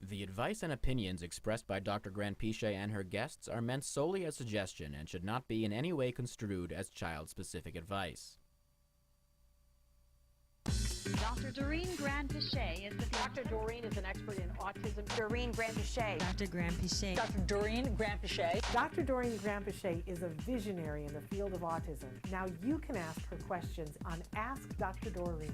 The advice and opinions expressed by Dr. Grant Pichet and her guests are meant solely as suggestion and should not be in any way construed as child-specific advice. Dr. Doreen Grant-Pichet is the Dr. Doreen is an expert in autism. Doreen Grant-Pichet. Dr. Grant-Pichet. Dr. Doreen Grant-Pichet. Dr. Doreen Grant-Pichet is a visionary in the field of autism. Now you can ask her questions on Ask Dr. Doreen.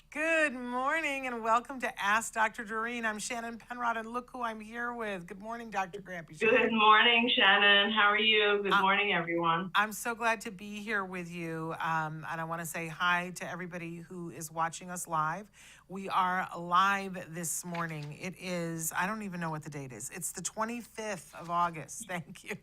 Good morning and welcome to Ask Dr. Doreen. I'm Shannon Penrod and look who I'm here with. Good morning, Dr. Grant-Pichet. Good morning, Shannon. How are you? Good morning, everyone. I'm so glad to be here with you, and I want to say hi to everybody who is watching us live. We are live this morning. It is, I don't even know what the date is. It's the 25th of August. Thank you.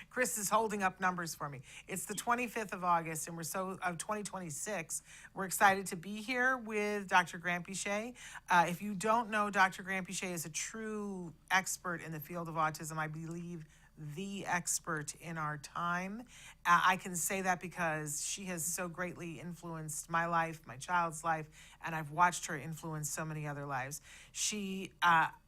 Chris is holding up numbers for me. It's the 25th of August, and of 2026. We're excited to be here with Dr. Grant-Pichet. If you don't know, Dr. Grant-Pichet is a true expert in the field of autism. I believe the expert in our time. I can say that because she has so greatly influenced my life, my child's life, and I've watched her influence so many other lives.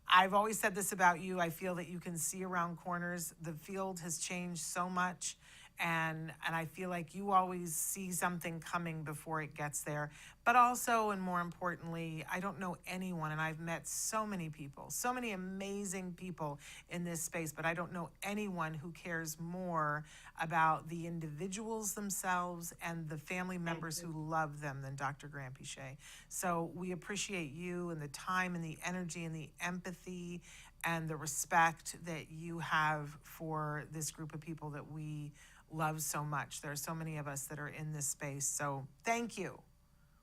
I've always said this about you. I feel that you can see around corners. The field has changed so much, and I feel like you always see something coming before it gets there. But also, and more importantly, I don't know anyone, and I've met so many people, so many amazing people in this space, but I don't know anyone who cares more about the individuals themselves and the family members who love them than Dr. Grant-Pichet. So we appreciate you and the time and the energy and the empathy and the respect that you have for this group of people that we love so much. There are so many of us that are in this space. So thank you.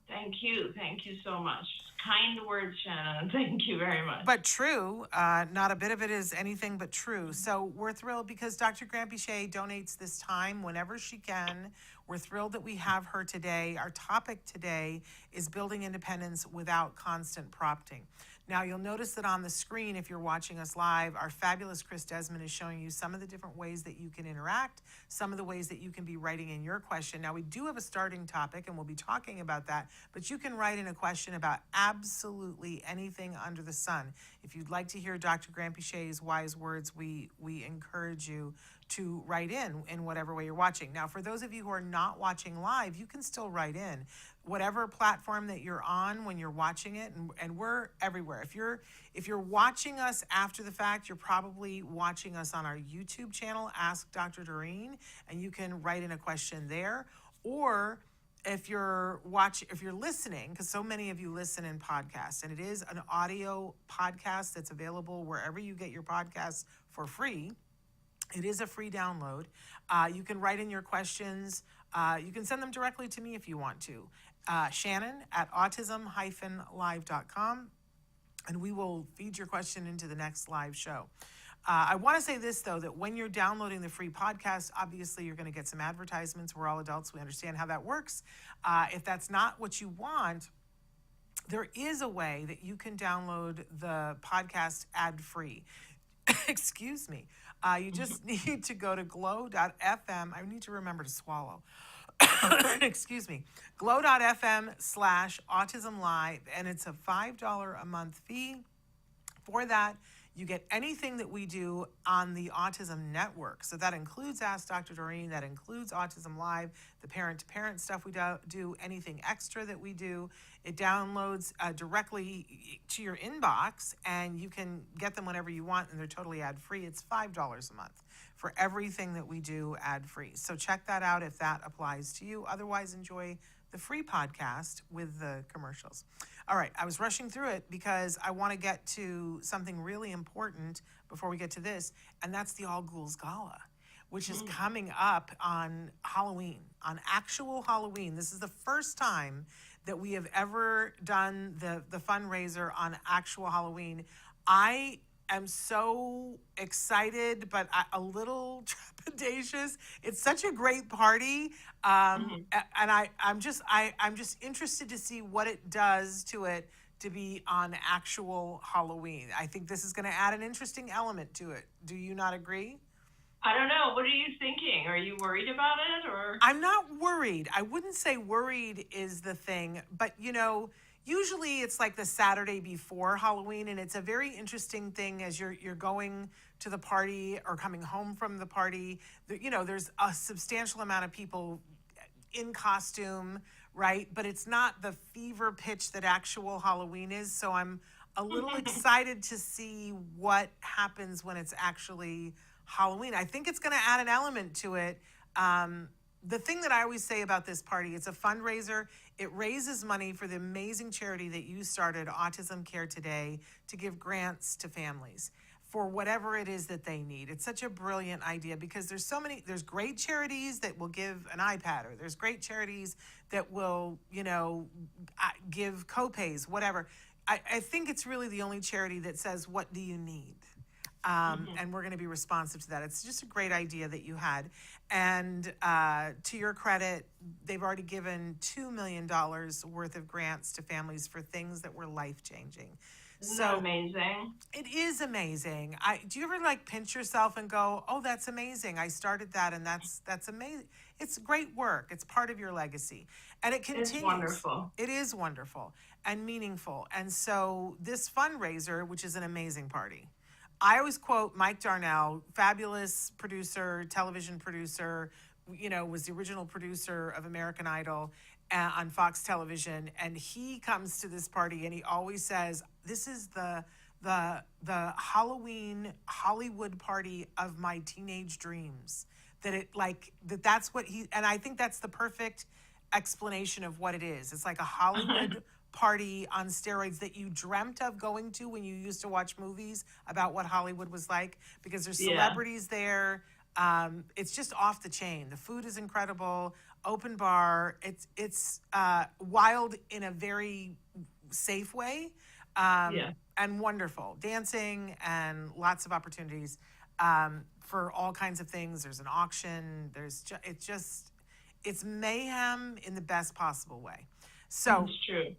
Thank you. Thank you so much. Kind words, Shannon. Thank you very much. But true. Not a bit of it is anything but true. So we're thrilled because Dr. Grant-Pichet donates this time whenever she can. We're thrilled that we have her today. Our topic today is building independence without constant prompting. Now, you'll notice that on the screen, if you're watching us live, our fabulous Chris Desmond is showing you some of the different ways that you can interact, some of the ways that you can be writing in your question. Now, we do have a starting topic, and we'll be talking about that, but you can write in a question about absolutely anything under the sun. If you'd like to hear Dr. Grant-Pichet's wise words, we encourage you to write in whatever way you're watching. Now, for those of you who are not watching live, you can still write in. Whatever platform that you're on when you're watching it, and we're everywhere. If you're watching us after the fact, you're probably watching us on our YouTube channel, Ask Dr. Doreen, and you can write in a question there. Or if you're listening, because so many of you listen in podcasts, and it is an audio podcast that's available wherever you get your podcasts for free. It is a free download. You can write in your questions. You can send them directly to me if you want to. Shannon at autism-live.com, and we will feed your question into the next live show. I want to say this, though, that when you're downloading the free podcast, obviously you're going to get some advertisements. We're all adults. We understand how that works. If that's not what you want, there is a way that you can download the podcast ad-free. Excuse me. You just need to go to glow.fm. I need to remember to swallow. Excuse me. glow.fm/autismlive, and it's a $5 a month fee. For that, you get anything that we do on the Autism Network. So that includes Ask Dr. Doreen, that includes Autism Live, the parent-to-parent stuff we do, anything extra that we do. It downloads directly to your inbox, and you can get them whenever you want, and they're totally ad-free. It's $5 a month for everything that we do ad-free. So check that out if that applies to you. Otherwise, enjoy the free podcast with the commercials. All right, I was rushing through it because I want to get to something really important before we get to this, and that's the All Ghouls Gala, which is coming up on Halloween, on actual Halloween. This is the first time that we have ever done the fundraiser on actual Halloween. I am so excited, but a little trepidatious. It's such a great party, and I'm just interested to see what it does to it to be on actual Halloween. I think this is going to add an interesting element to it. Do you not agree? I don't know. What are you thinking? Are you worried about it or? I'm not worried. I wouldn't say worried is the thing, but usually it's like the Saturday before Halloween, and it's a very interesting thing as you're going to the party or coming home from the party. There's a substantial amount of people in costume, right? But it's not the fever pitch that actual Halloween is. So I'm a little excited to see what happens when it's actually Halloween. I think it's going to add an element to it. The thing that I always say about this party, it's a fundraiser. It raises money for the amazing charity that you started, Autism Care Today, to give grants to families for whatever it is that they need. It's such a brilliant idea because there's great charities that will give an iPad, or there's great charities that will, give copays, whatever. I think it's really the only charity that says, what do you need? And we're going to be responsive to that. It's just a great idea that you had. And to your credit, they've already given $2 million worth of grants to families for things that were life-changing. Isn't that amazing? It is amazing. Do you ever pinch yourself and go, oh, that's amazing. I started that and that's amazing. It's great work. It's part of your legacy. And it continues. It's wonderful. It is wonderful and meaningful. And so this fundraiser, which is an amazing party, I always quote Mike Darnell, fabulous producer, television producer, was the original producer of American Idol on Fox Television. And he comes to this party and he always says, this is the Halloween Hollywood party of my teenage dreams. That's what and I think that's the perfect explanation of what it is. It's like a Hollywood party on steroids that you dreamt of going to when you used to watch movies about what Hollywood was like, because there's celebrities there. It's just off the chain. The food is incredible. Open bar. It's wild in a very safe way, and wonderful. Dancing and lots of opportunities for all kinds of things. There's an auction. It's mayhem in the best possible way. So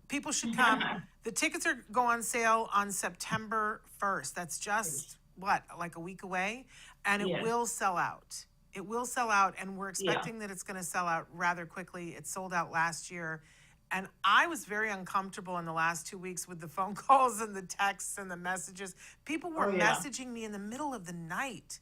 people should come. The tickets go on sale on September 1st. That's just, like a week away? And it will sell out. It will sell out, and we're expecting that it's going to sell out rather quickly. It sold out last year. And I was very uncomfortable in the last 2 weeks with the phone calls and the texts and the messages. People were messaging me in the middle of the night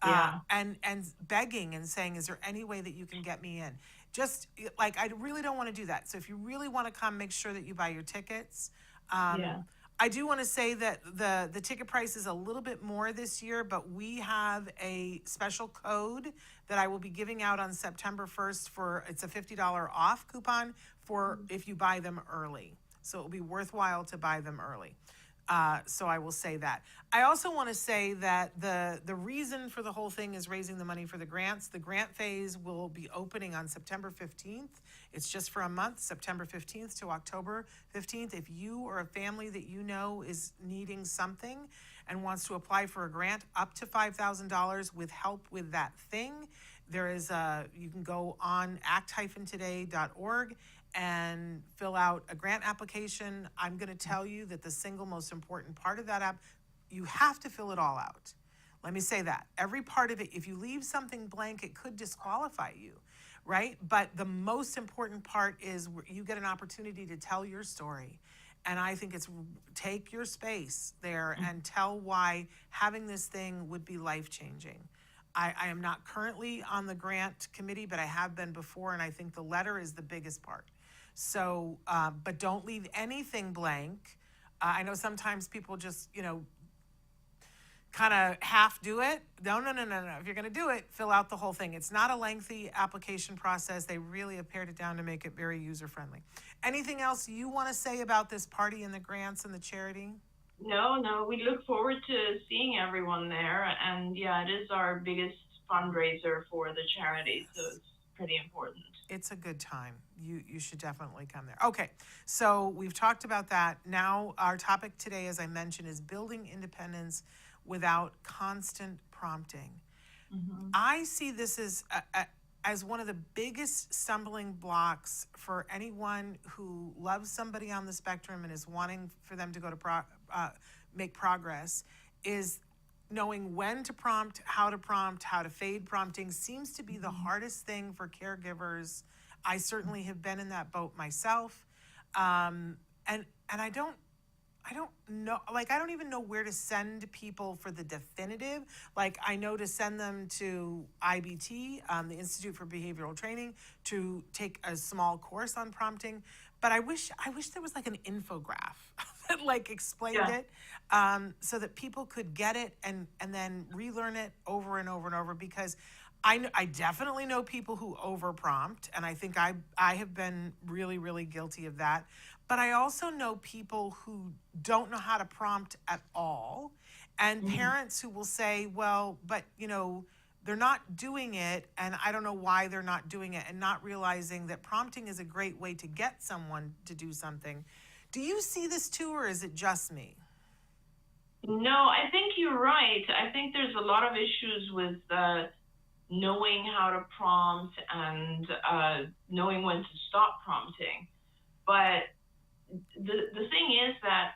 and begging and saying, is there any way that you can get me in? Just I really don't want to do that. So if you really want to come, make sure that you buy your tickets. I do want to say that the ticket price is a little bit more this year, but we have a special code that I will be giving out on September 1st it's a $50 off coupon for if you buy them early. So it will be worthwhile to buy them early. So I will say that. I also want to say that the reason for the whole thing is raising the money for the grants. The grant phase will be opening on September 15th. It's just for a month, September 15th to October 15th. If you or a family that you know is needing something and wants to apply for a grant up to $5,000 with help with that thing, you can go on act-today.org and fill out a grant application. I'm going to tell you that the single most important part of that app, you have to fill it all out. Let me say that. Every part of it, if you leave something blank, it could disqualify you, right? But the most important part is you get an opportunity to tell your story. And I think it's take your space there and tell why having this thing would be life-changing. I am not currently on the grant committee, but I have been before, and I think the letter is the biggest part. So, but don't leave anything blank. I know sometimes people just, kind of half do it. No. If you're going to do it, fill out the whole thing. It's not a lengthy application process. They really have pared it down to make it very user-friendly. Anything else you want to say about this party and the grants and the charity? No, we look forward to seeing everyone there. And it is our biggest fundraiser for the charity, so it's pretty important. It's a good time. You should definitely come there. Okay, so we've talked about that. Now our topic today, as I mentioned, is building independence without constant prompting. I see this as one of the biggest stumbling blocks for anyone who loves somebody on the spectrum and is wanting for them to go to make progress, is knowing when to prompt, how to fade prompting seems to be the hardest thing for caregivers. I certainly have been in that boat myself. And I don't know, like, I don't even know where to send people for the definitive. Like, I know to send them to IBT, the Institute for Behavioral Training, to take a small course on prompting. But I wish there was like an infograph that like explained it, so that people could get it and then relearn it over and over and over. Because I definitely know people who over prompt, and I think I have been really, really guilty of that. But I also know people who don't know how to prompt at all, and parents who will say, well, but they're not doing it, and I don't know why they're not doing it, and not realizing that prompting is a great way to get someone to do something. Do you see this too, or is it just me? No, I think you're right. I think there's a lot of issues with knowing how to prompt and knowing when to stop prompting. But the thing is that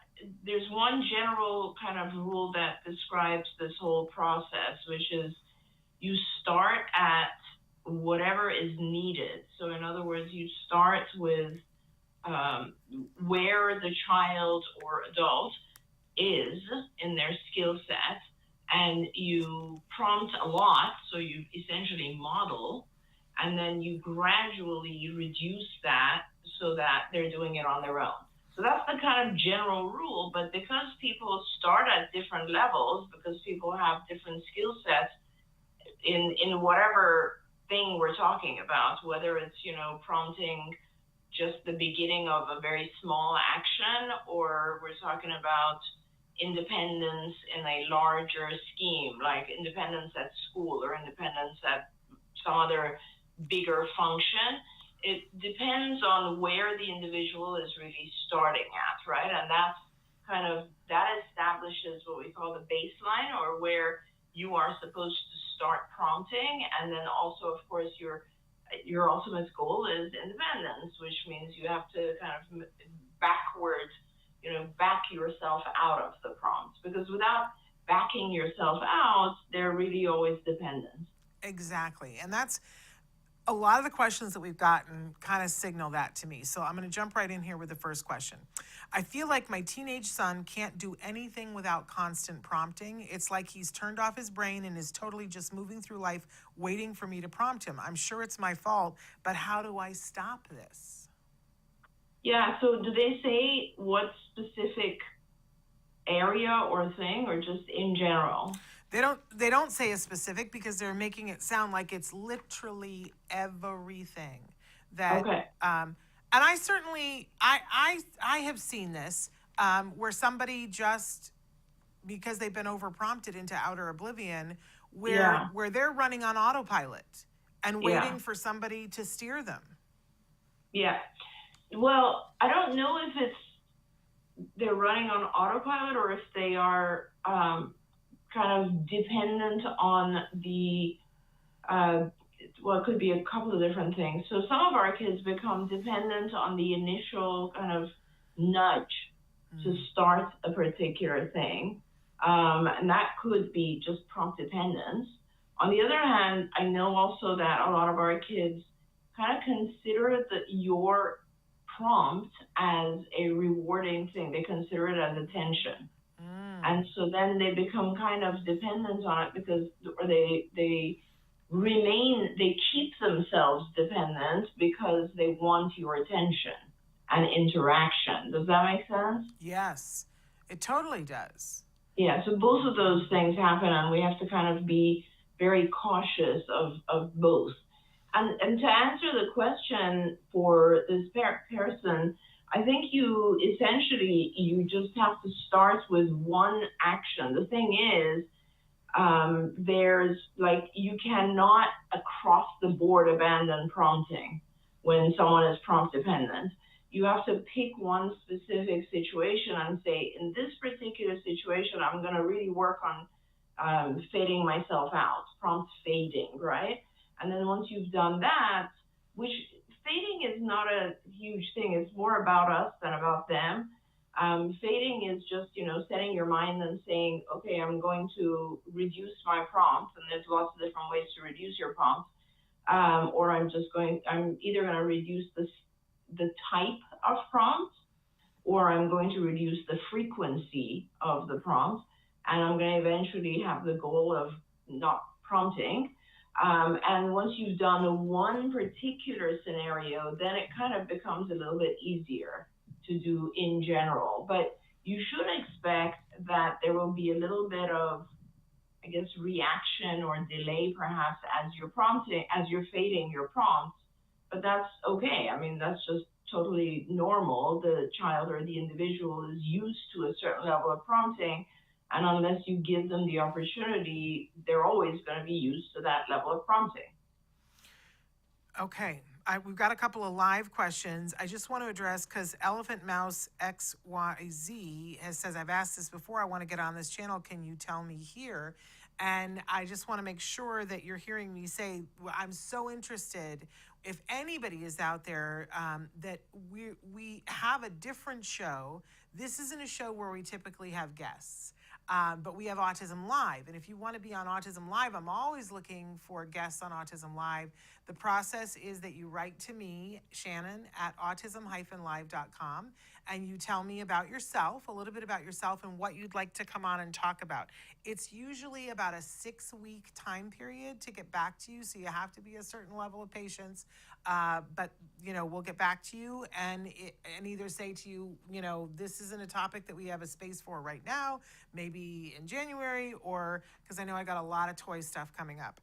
there's one general kind of rule that describes this whole process, which is you start at whatever is needed. So in other words, you start with where the child or adult is in their skill set, and you prompt a lot, so you essentially model, and then you gradually reduce that so that they're doing it on their own. So that's the kind of general rule, but because people start at different levels, because people have different skill sets in whatever thing we're talking about, whether it's, prompting just the beginning of a very small action, or we're talking about independence in a larger scheme, like independence at school or independence at some other bigger function. It depends on where the individual is really starting at, right? And that establishes what we call the baseline, or where you are supposed to start prompting. And then also, of course, your ultimate goal is independence, which means you have to kind of backwards, back yourself out of the prompt, because without backing yourself out, they're really always dependent. Exactly. And that's a lot of the questions that we've gotten kind of signal that to me. So I'm going to jump right in here with the first question. I feel like my teenage son can't do anything without constant prompting. It's like he's turned off his brain and is totally just moving through life waiting for me to prompt him. I'm sure it's my fault, but how do I stop this? Yeah, so do they say what specific area or thing, or just in general? They don't say a specific, because they're making it sound like it's literally everything that Okay. And I certainly I have seen this where somebody just, because they've been over prompted into outer oblivion, where they're running on autopilot and waiting for somebody to steer them. Yeah. Well, I don't know if they're running on autopilot, or if they are kind of dependent on the, well, it could be a couple of different things. So some of our kids become dependent on the initial kind of nudge to start a particular thing. And that could be just prompt dependence. On the other hand, I know also that a lot of our kids kind of consider your prompt as a rewarding thing. They consider it as attention. And so then they become kind of dependent on it, because, or they keep themselves dependent because they want your attention and interaction. Does that make sense? Yes, it totally does. Yeah, so both of those things happen, and we have to kind of be very cautious of both. And to answer the question for this person, I think you just have to start with one action. The thing is, you cannot across the board abandon prompting when someone is prompt dependent. You have to pick one specific situation and say, in this particular situation, I'm going to really work on fading myself out, prompt fading, right? And then once you've done that, which fading is not a huge thing, it's more about us than about them. Fading is just, setting your mind and saying, okay, I'm going to reduce my prompts, and there's lots of different ways to reduce your prompts. Or I'm either going to reduce the type of prompt, or I'm going to reduce the frequency of the prompt, and I'm going to eventually have the goal of not prompting. And once you've done one particular scenario, then it kind of becomes a little bit easier to do in general. But you should expect that there will be a little bit of, I guess, reaction or delay perhaps as you're fading your prompts, but that's okay. I mean, that's just totally normal. The child or the individual is used to a certain level of prompting, and unless you give them the opportunity, they're always going to be used to that level of prompting. Okay. We've got a couple of live questions. I just want to address, because Elephant Mouse XYZ says, I've asked this before, I want to get on this channel. Can you tell me here? And I just want to make sure that you're hearing me say, I'm so interested, if anybody is out there, that we have a different show. This isn't a show where we typically have guests. But we have Autism Live. And if you want to be on Autism Live, I'm always looking for guests on Autism Live. The process is that you write to me, Shannon, at autism-live.com, and you tell me about yourself, a little bit about yourself and what you'd like to come on and talk about. It's usually about a 6-week time period to get back to you, so you have to be a certain level of patience. But, we'll get back to you and either say to you, this isn't a topic that we have a space for right now, maybe in January, or because I know I got a lot of toy stuff coming up.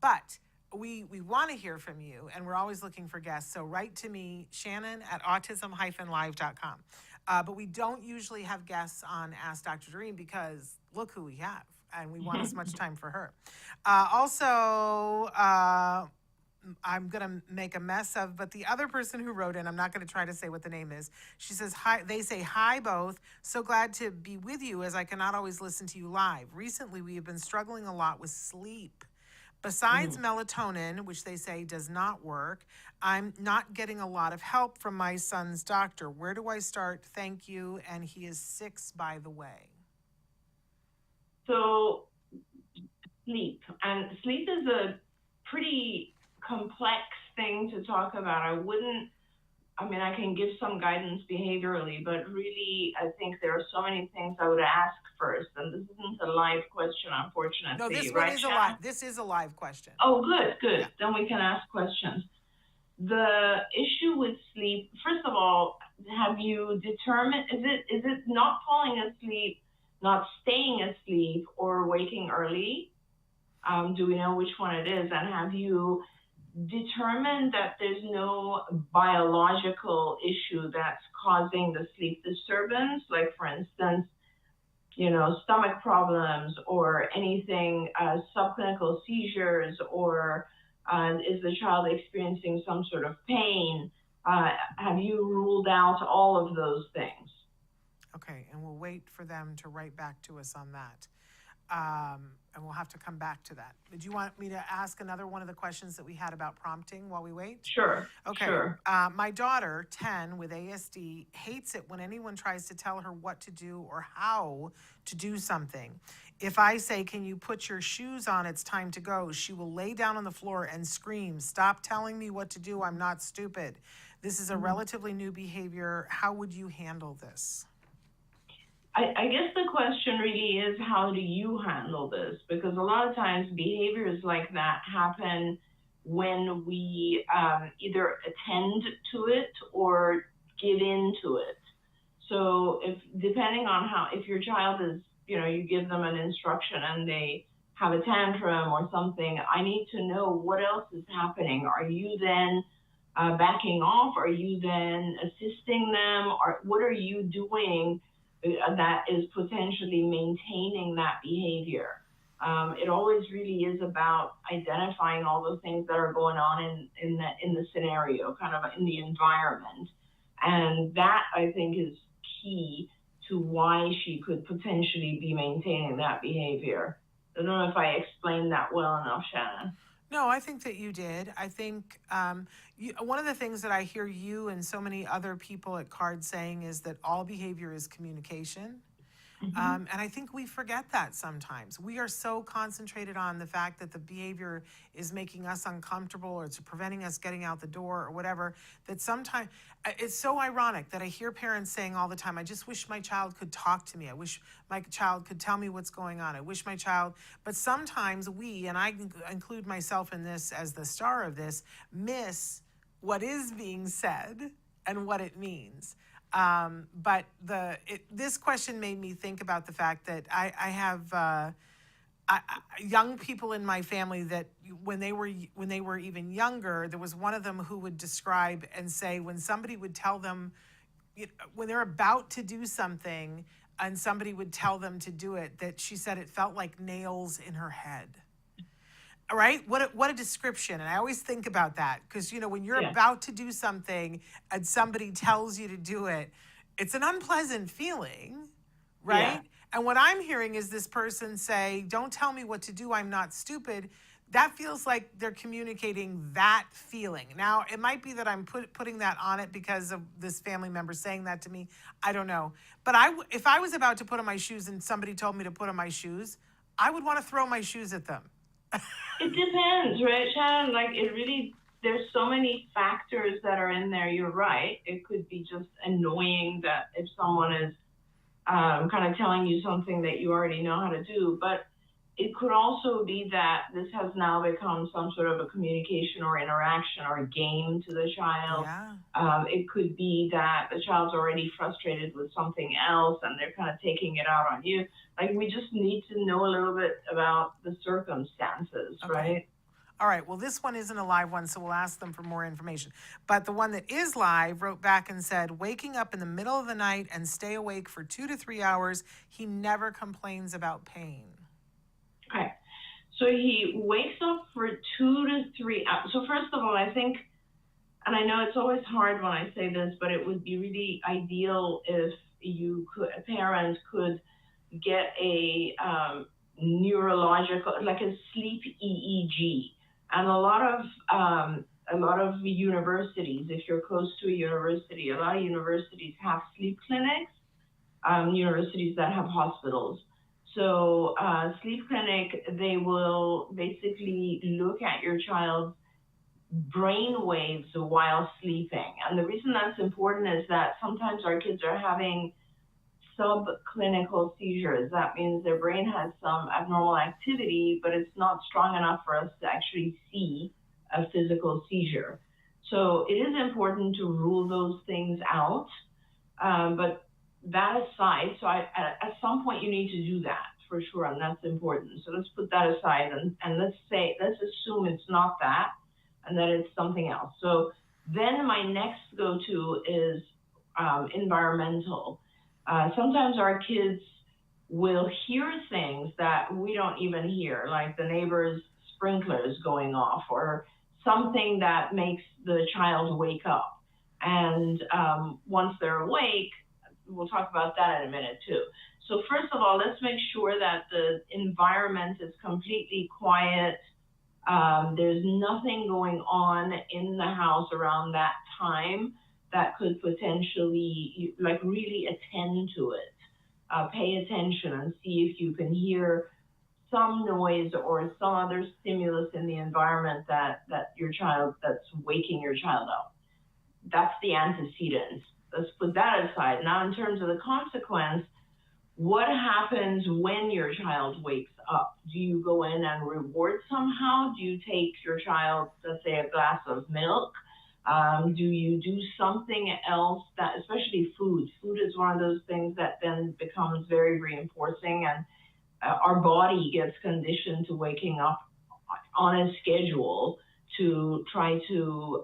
But we want to hear from you, and we're always looking for guests. So write to me, Shannon, at autism-live.com. But we don't usually have guests on Ask Dr. Doreen because look who we have, and we want as much time for her. I'm going to make a mess of, but the other person who wrote in, I'm not going to try to say what the name is. She says, hi, they say, hi both. So glad to be with you as I cannot always listen to you live. Recently, we have been struggling a lot with sleep. Besides melatonin, which they say does not work, I'm not getting a lot of help from my son's doctor. Where do I start? Thank you. And he is 6, by the way. So sleep is a pretty complex thing to talk about. I can give some guidance behaviorally, but really, I think there are so many things I would ask first. And this isn't a live question, unfortunately. No, this one is a live. This is a live question. Oh, good. Yeah. Then we can ask questions. The issue with sleep, first of all, have you determined, is it not falling asleep, not staying asleep, or waking early? Do we know which one it is? And have you determined that there's no biological issue that's causing the sleep disturbance, like for instance, stomach problems or anything, subclinical seizures, or is the child experiencing some sort of pain? Have you ruled out all of those things? Okay, and we'll wait for them to write back to us on that. And we'll have to come back to that. Do you want me to ask another one of the questions that we had about prompting while we wait? Sure. Okay. Sure. My daughter, 10, with ASD, hates it when anyone tries to tell her what to do or how to do something. If I say, can you put your shoes on, it's time to go, she will lay down on the floor and scream, stop telling me what to do, I'm not stupid. This is a relatively new behavior. How would you handle this? I guess the question really is, how do you handle this? Because a lot of times behaviors like that happen when we either attend to it or give in to it. So depending on if your child is, you give them an instruction and they have a tantrum or something, I need to know what else is happening. Are you then backing off? Are you then assisting them? Or what are you doing that is potentially maintaining that behavior? It always really is about identifying all the things that are going on in the scenario, kind of in the environment. And that, I think, is key to why she could potentially be maintaining that behavior. I don't know if I explained that well enough, Shannon. No, I think that you did. I think one of the things that I hear you and so many other people at CARD saying is that all behavior is communication. And I think we forget that sometimes. We are so concentrated on the fact that the behavior is making us uncomfortable or it's preventing us getting out the door or whatever, that sometimes it's so ironic that I hear parents saying all the time, I just wish my child could talk to me. I wish my child could tell me what's going on. I wish my child, but sometimes we, and I include myself in this as the star of this, miss what is being said and what it means. But this question made me think about the fact that I have young people in my family that when they were even younger, there was one of them who would describe and say when somebody would tell them, when they're about to do something and somebody would tell them to do it, that she said it felt like nails in her head. All right, what a description. And I always think about that because, when you're about to do something and somebody tells you to do it, it's an unpleasant feeling, right? Yeah. And what I'm hearing is this person say, don't tell me what to do, I'm not stupid. That feels like they're communicating that feeling. Now, it might be that I'm putting that on it because of this family member saying that to me. I don't know. But if I was about to put on my shoes and somebody told me to put on my shoes, I would want to throw my shoes at them. It depends, right, Shannon? Like, there's so many factors that are in there. You're right. It could be just annoying that if someone is kind of telling you something that you already know how to do, but it could also be that this has now become some sort of a communication or interaction or a game to the child. Yeah. It could be that the child's already frustrated with something else and they're kind of taking it out on you. Like, we just need to know a little bit about the circumstances, okay. Right? All right. Well, this one isn't a live one, so we'll ask them for more information. But the one that is live wrote back and said, waking up in the middle of the night and stay awake for 2 to 3 hours. He never complains about pain. Okay. So he wakes up for 2 to 3 hours. So first of all, I think, and I know it's always hard when I say this, but it would be really ideal if a parent could get a neurological, like a sleep EEG. And a lot of universities, if you're close to a university, a lot of universities have sleep clinics, universities that have hospitals. So sleep clinic, they will basically look at your child's brain waves while sleeping. And the reason that's important is that sometimes our kids are having subclinical seizures. That means their brain has some abnormal activity, but it's not strong enough for us to actually see a physical seizure. So it is important to rule those things out. But that aside, so at some point you need to do that for sure, and that's important. So let's put that aside and let's assume it's not that and that it's something else. So then my next go-to is environmental. Sometimes our kids will hear things that we don't even hear, like the neighbor's sprinklers going off or something that makes the child wake up. And once they're awake, we'll talk about that in a minute too. So first of all, let's make sure that the environment is completely quiet. There's nothing going on in the house around that time that could potentially, like, really attend to it. Pay attention and see if you can hear some noise or some other stimulus in the environment that's waking your child up. That's the antecedents. Let's put that aside. Now, in terms of the consequence, what happens when your child wakes up? Do you go in and reward somehow? Do you take your child, let's say, a glass of milk? Do you do something else that, especially food? Food is one of those things that then becomes very reinforcing, and our body gets conditioned to waking up on a schedule to try to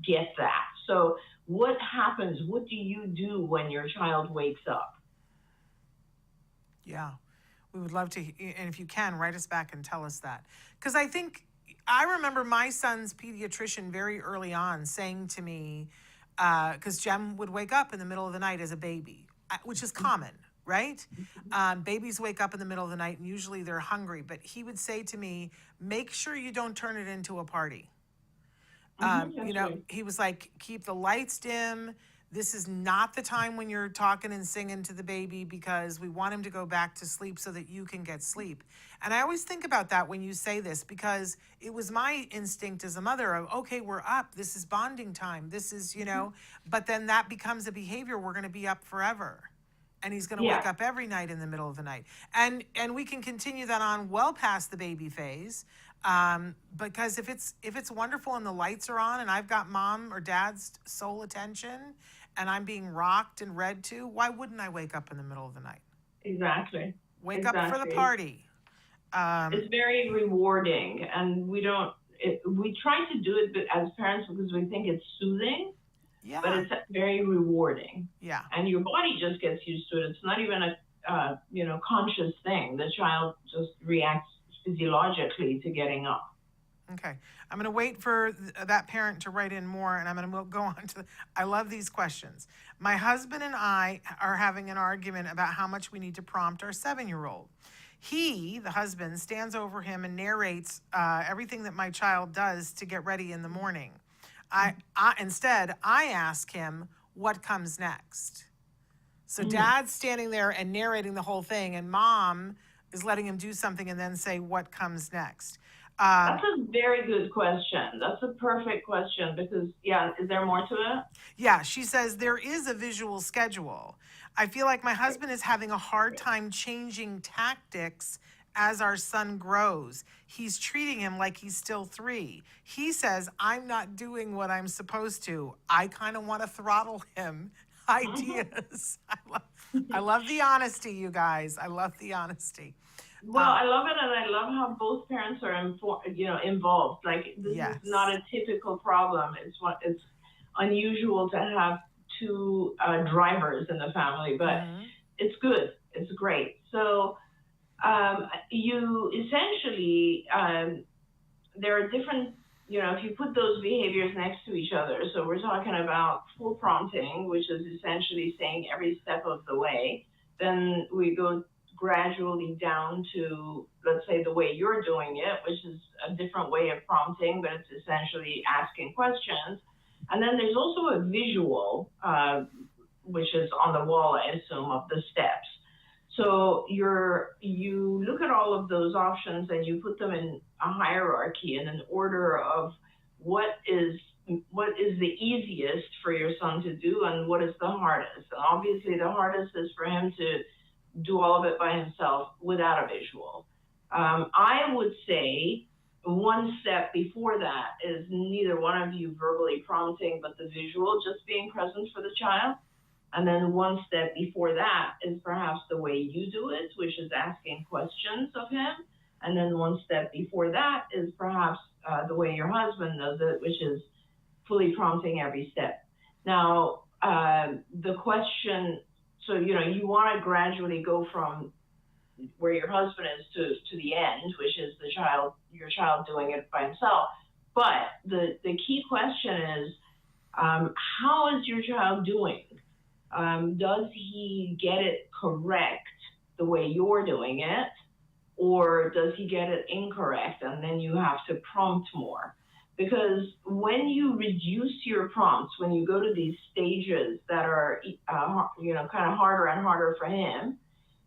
get that. So what happens? What do you do when your child wakes up? Yeah, we would love to, and if you can, write us back and tell us that. Because I remember my son's pediatrician very early on saying to me, because Jem would wake up in the middle of the night as a baby, which is common. right? Babies wake up in the middle of the night and usually they're hungry, but he would say to me, make sure you don't turn it into a party. He was like, keep the lights dim. This is not the time when you're talking and singing to the baby because we want him to go back to sleep so that you can get sleep. And I always think about that when you say this because it was my instinct as a mother of, okay, we're up. This is bonding time. This is, but then that becomes a behavior. We're going to be up forever. And he's going to wake up every night in the middle of the night. And we can continue that on well past the baby phase. Because if it's wonderful and the lights are on and I've got mom or dad's sole attention and I'm being rocked and read to, why wouldn't I wake up in the middle of the night? Exactly. Wake up for the party. It's very rewarding, and we try to do it as parents because we think it's soothing. Yeah. But it's very rewarding. Yeah. And your body just gets used to it. It's not even a conscious thing. The child just reacts physiologically to getting up. Okay. I'm going to wait for that parent to write in more, and I'm going to go on to I love these questions. My husband and I are having an argument about how much we need to prompt our 7-year-old. He, the husband, stands over him and narrates everything that my child does to get ready in the morning. Instead, I ask him what comes next. So dad's standing there and narrating the whole thing, and mom is letting him do something and then say what comes next. That's a very good question. That's a perfect question because, is there more to it? Yeah, she says there is a visual schedule. I feel like my husband is having a hard time changing tactics as our son grows. He's treating him like he's still 3. He says, I'm not doing what I'm supposed to. I kind of want to throttle him. Ideas. I love the honesty, you guys. I love the honesty. Well, I love it, and I love how both parents are involved. Like, this is not a typical problem. It's unusual to have 2 drivers in the family, but it's good. It's great. So you essentially, there are different, if you put those behaviors next to each other, so we're talking about full prompting, which is essentially saying every step of the way, then we go gradually down to, let's say, the way you're doing it, which is a different way of prompting, but it's essentially asking questions. And then there's also a visual, which is on the wall, I assume, of the steps. So you look at all of those options and you put them in a hierarchy in an order of what is the easiest for your son to do and what is the hardest. And obviously the hardest is for him to do all of it by himself without a visual. I would say one step before that is neither one of you verbally prompting, but the visual, just being present for the child. And then one step before that is perhaps the way you do it, which is asking questions of him. And then one step before that is perhaps the way your husband does it, which is fully prompting every step. Now, the question, so, you want to gradually go from where your husband is to the end, which is your child doing it by himself. But the key question is, how is your child doing? Does he get it correct the way you're doing it, or does he get it incorrect and then you have to prompt more? Because when you reduce your prompts, when you go to these stages that are, kind of harder and harder for him,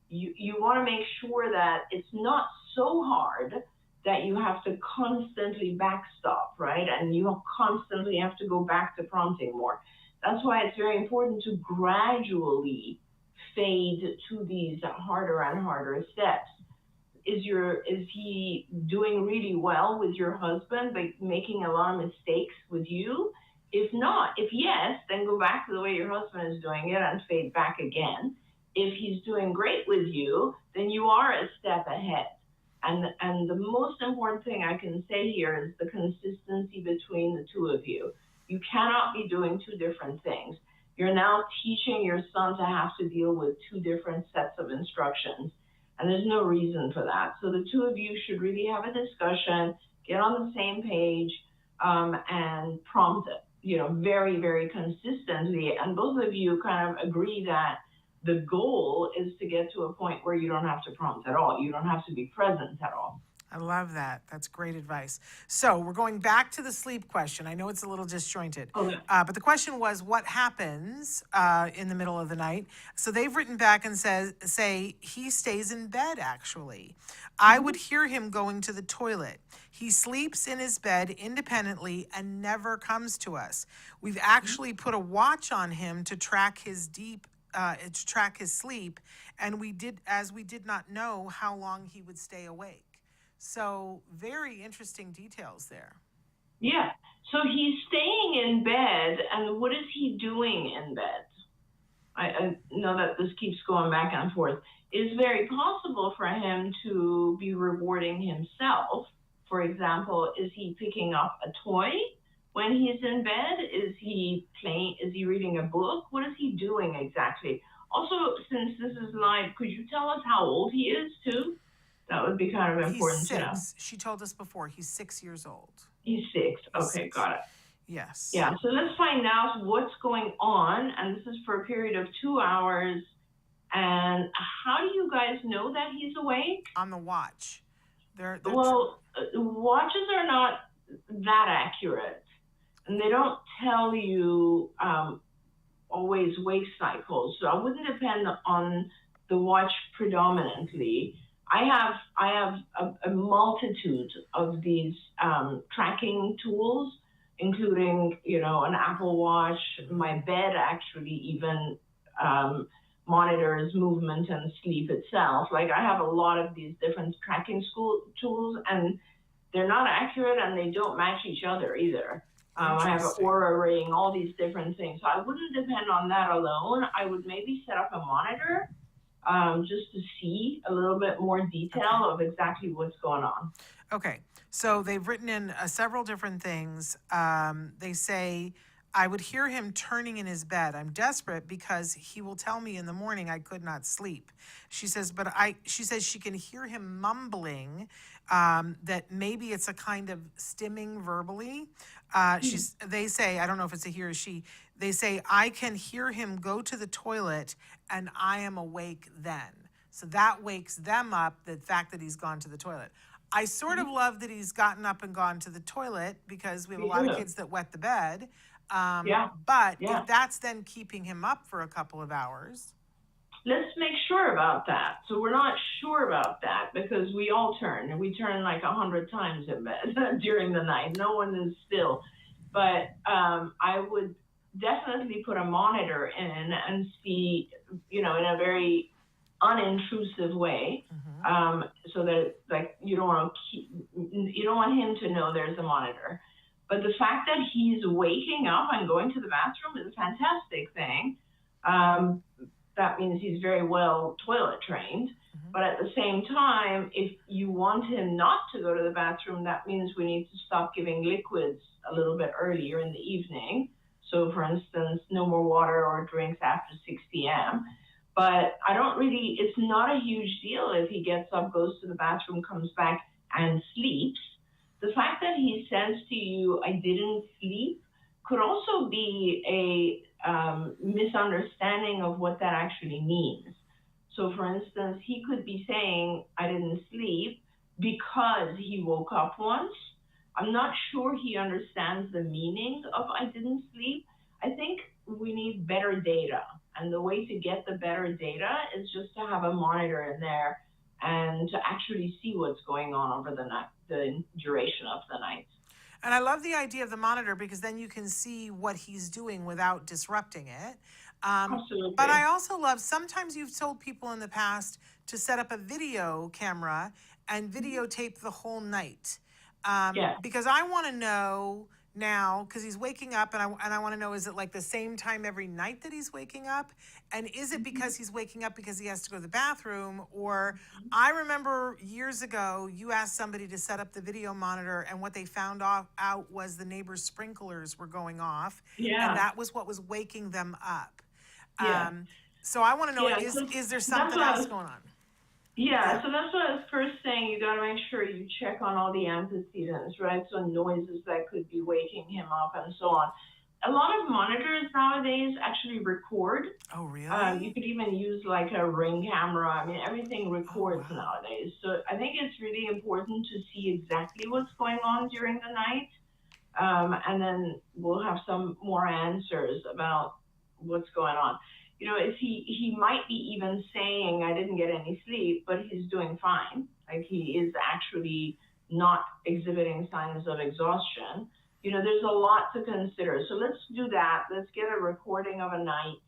you want to make sure that it's not so hard that you have to constantly backstop, right? And you constantly have to go back to prompting more. That's why it's very important to gradually fade to these harder and harder steps. Is he doing really well with your husband, but making a lot of mistakes with you? If not, if yes, then go back to the way your husband is doing it and fade back again. If he's doing great with you, then you are a step ahead. And the most important thing I can say here is the consistency between the two of you. You cannot be doing 2 different things. You're now teaching your son to have to deal with 2 different sets of instructions. And there's no reason for that. So the 2 of you should really have a discussion, get on the same page, and prompt it, very, very consistently. And both of you kind of agree that the goal is to get to a point where you don't have to prompt at all. You don't have to be present at all. I love that. That's great advice. So we're going back to the sleep question. I know it's a little disjointed, Okay. but the question was, what happens in the middle of the night? So they've written back and say he stays in bed. Actually, I would hear him going to the toilet. He sleeps in his bed independently and never comes to us. We've actually put a watch on him to track his sleep, and we did not know how long he would stay awake. So very interesting details there. Yeah. So he's staying in bed, and what is he doing in bed? I know that this keeps going back and forth. It's very possible for him to be rewarding himself. For example, is he picking up a toy when he's in bed? Is he playing? Is he reading a book? What is he doing exactly? Also, since this is live, could you tell us how old he is too? That would be kind of important He's to know. 6. She told us before, he's 6 years old. He's 6. He's Okay, 6. got it. Yes. Yeah, so let's find out what's going on. And this is for a period of 2 hours. And how do you guys know that he's awake? On the watch. They're Well, watches are not that accurate. And they don't tell you always wake cycles. So I wouldn't depend on the watch predominantly. I have a multitude of these tracking tools, including, an Apple Watch. My bed actually even monitors movement and sleep itself. Like, I have a lot of these different tracking tools, and they're not accurate, and they don't match each other either. I have an Aura ring, all these different things. So I wouldn't depend on that alone. I would maybe set up a monitor just to see a little bit more detail of exactly what's going on. Okay, so they've written in several different things. They say, I would hear him turning in his bed. I'm desperate because he will tell me in the morning I could not sleep. She says, she says she can hear him mumbling that maybe it's a kind of stimming verbally. They say, I don't know if it's a he or she, they say, I can hear him go to the toilet and I am awake then. So that wakes them up, the fact that he's gone to the toilet. I sort of love that he's gotten up and gone to the toilet because we have a lot of kids that wet the bed. But if that's then keeping him up for a couple of hours. Let's make sure about that. So we're not sure about that because we all turn, and we turn like 100 times in bed during the night. No one is still. But I would definitely put a monitor in and see, in a very unintrusive way, so that you don't want him to know there's a monitor. But the fact that he's waking up and going to the bathroom is a fantastic thing. That means he's very well toilet trained. But at the same time, if you want him not to go to the bathroom, that means we need to stop giving liquids a little bit earlier in the evening. So for instance, no more water or drinks after 6 p.m. But it's not a huge deal if he gets up, goes to the bathroom, comes back and sleeps. The fact that he says to you, I didn't sleep, could also be a misunderstanding of what that actually means. So for instance, he could be saying, I didn't sleep because he woke up once. I'm not sure he understands the meaning of I didn't sleep. I think we need better data. And the way to get the better data is just to have a monitor in there and to actually see what's going on over the night, the duration of the night. And I love the idea of the monitor because then you can see what he's doing without disrupting it. Absolutely. But I also love, sometimes you've told people in the past to set up a video camera and videotape the whole night. Because I want to know now, because he's waking up, and I want to know, is it like the same time every night that he's waking up? And is it because he's waking up because he has to go to the bathroom? Or I remember years ago, you asked somebody to set up the video monitor, and what they found out was the neighbor's sprinklers were going off. Yeah. And that was what was waking them up. Yeah. So I want to know, is there something else going on? Yeah, so that's what I was first saying. You got to make sure you check on all the antecedents, right? So noises that could be waking him up and so on. a lot of monitors nowadays actually record. Oh, You really? could even use like a Ring camera. I mean, everything Oh, records wow. nowadays. So I think it's really important to see exactly what's going on during the night. And then we'll have some more answers about what's going on. You know, if he might be even saying, I didn't get any sleep, but he's doing fine. Like he is actually not exhibiting signs of exhaustion. You know, there's a lot to consider. So let's do that. Let's get a recording of a night,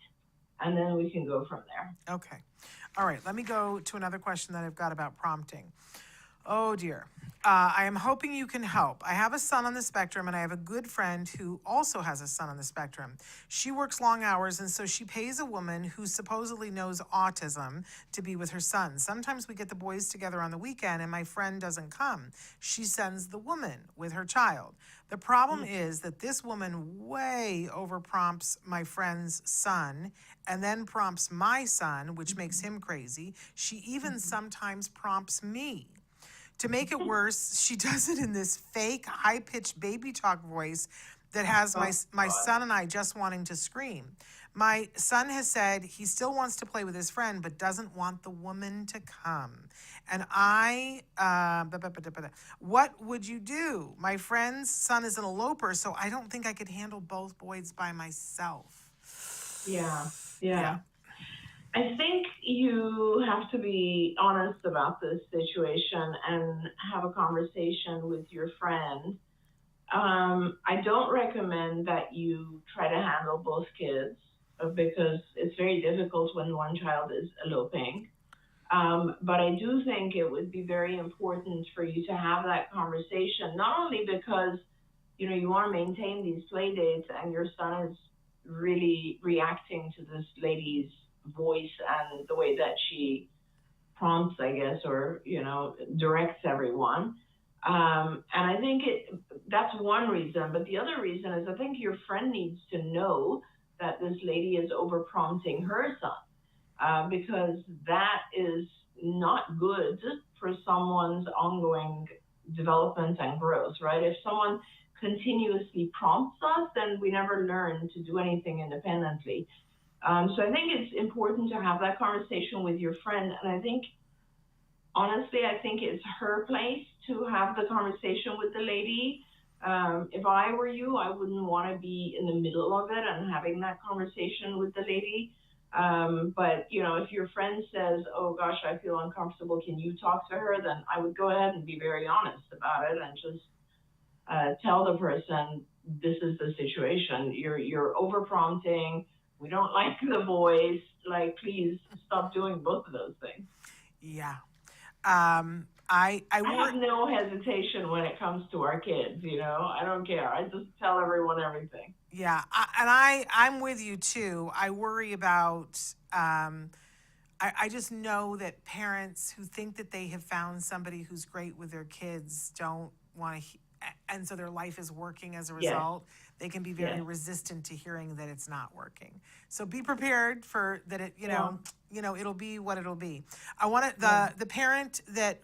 and then we can go from there. Okay. All right. Let me go to another question that I've got about prompting. Oh dear. I am hoping you can help. I have a son on the spectrum, and I have a good friend who also has a son on the spectrum. She works long hours, and so she pays a woman who supposedly knows autism to be with her son. Sometimes we get the boys together on the weekend, and my friend doesn't come. She sends the woman with her child. The problem is that this woman way overprompts my friend's son and then prompts my son, which makes him crazy. She even sometimes prompts me. To make it worse, she does it in this fake, high-pitched baby talk voice that has my son and I just wanting to scream. My son has said he still wants to play with his friend, but doesn't want the woman to come. And what would you do? My friend's son is an eloper, so I don't think I could handle both boys by myself. Yeah. I think you have to be honest about this situation and have a conversation with your friend. I don't recommend that you try to handle both kids because it's very difficult when one child is eloping. But I do think it would be very important for you to have that conversation, not only because, you know, you want to maintain these play dates and your son is really reacting to this lady's voice and the way that she prompts, I guess, or, you know, directs everyone. And I think that's one reason. But the other reason is I think your friend needs to know that this lady is over prompting her son, because that is not good for someone's ongoing development and growth, right? If someone continuously prompts us, then we never learn to do anything independently. So I think it's important to have that conversation with your friend. And I think, honestly, I think it's her place to have the conversation with the lady. If I were you, I wouldn't want to be in the middle of it and having that conversation with the lady. But, you know, if your friend says, oh gosh, I feel uncomfortable, can you talk to her? Then I would go ahead and be very honest about it and just tell the person, this is the situation. You're over prompting. We don't like the voice. Like, please stop doing both of those things. Yeah. I have no hesitation when it comes to our kids, you know. I don't care. I just tell everyone everything. Yeah, I'm with you too. I worry about, I just know that parents who think that they have found somebody who's great with their kids don't want to, and so their life is working as a result. They can be very resistant to hearing that it's not working. So be prepared for that. It, you know, it'll be what it'll be. I wanted the parent that